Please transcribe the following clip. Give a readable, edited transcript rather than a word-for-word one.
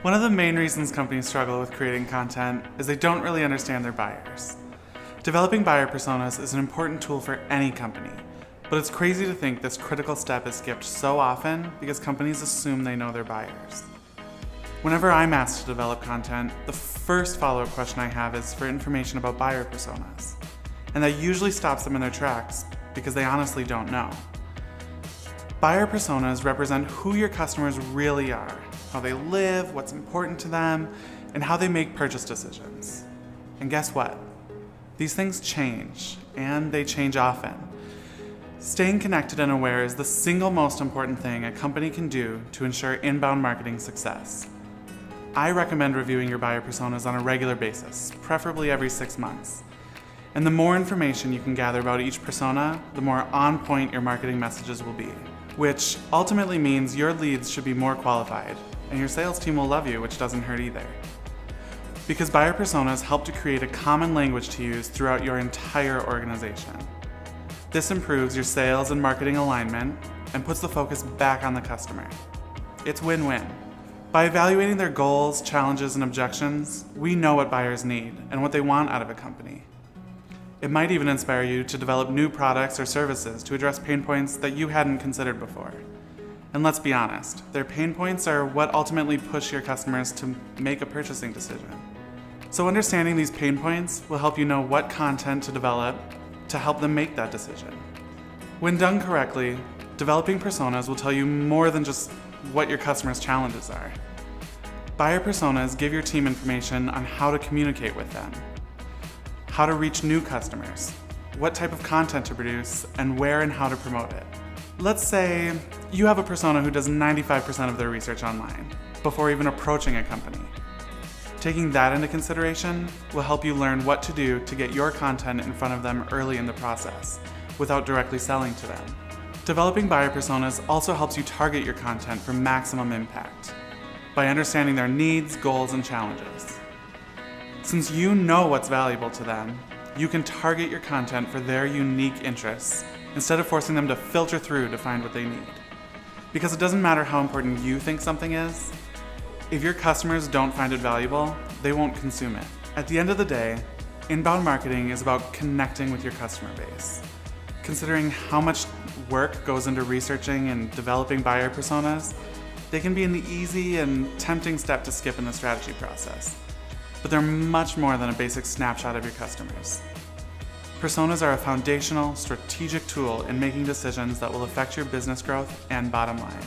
One of the main reasons companies struggle with creating content is they don't really understand their buyers. Developing buyer personas is an important tool for any company, but it's crazy to think this critical step is skipped so often because companies assume they know their buyers. Whenever I'm asked to develop content, the first follow-up question I have is for information about buyer personas. And that usually stops them in their tracks because they honestly don't know. Buyer personas represent who your customers really are, how they live, what's important to them, and how they make purchase decisions. And guess what? These things change, and they change often. Staying connected and aware is the single most important thing a company can do to ensure inbound marketing success. I recommend reviewing your buyer personas on a regular basis, preferably every 6 months. And the more information you can gather about each persona, the more on point your marketing messages will be, which ultimately means your leads should be more qualified, and your sales team will love you, which doesn't hurt either. Because buyer personas help to create a common language to use throughout your entire organization. This improves your sales and marketing alignment and puts the focus back on the customer. It's win-win. By evaluating their goals, challenges, and objections, we know what buyers need and what they want out of a company. It might even inspire you to develop new products or services to address pain points that you hadn't considered before. And let's be honest, their pain points are what ultimately push your customers to make a purchasing decision. So understanding these pain points will help you know what content to develop to help them make that decision. When done correctly, developing personas will tell you more than just what your customers' challenges are. Buyer personas give your team information on how to communicate with them, how to reach new customers, what type of content to produce, and where and how to promote it. Let's say you have a persona who does 95% of their research online before even approaching a company. Taking that into consideration will help you learn what to do to get your content in front of them early in the process, without directly selling to them. Developing buyer personas also helps you target your content for maximum impact by understanding their needs, goals, and challenges. Since you know what's valuable to them, you can target your content for their unique interests instead of forcing them to filter through to find what they need. Because it doesn't matter how important you think something is, if your customers don't find it valuable, they won't consume it. At the end of the day, inbound marketing is about connecting with your customer base. Considering how much work goes into researching and developing buyer personas, they can be an easy and tempting step to skip in the strategy process. But they're much more than a basic snapshot of your customers. Personas are a foundational, strategic tool in making decisions that will affect your business growth and bottom line.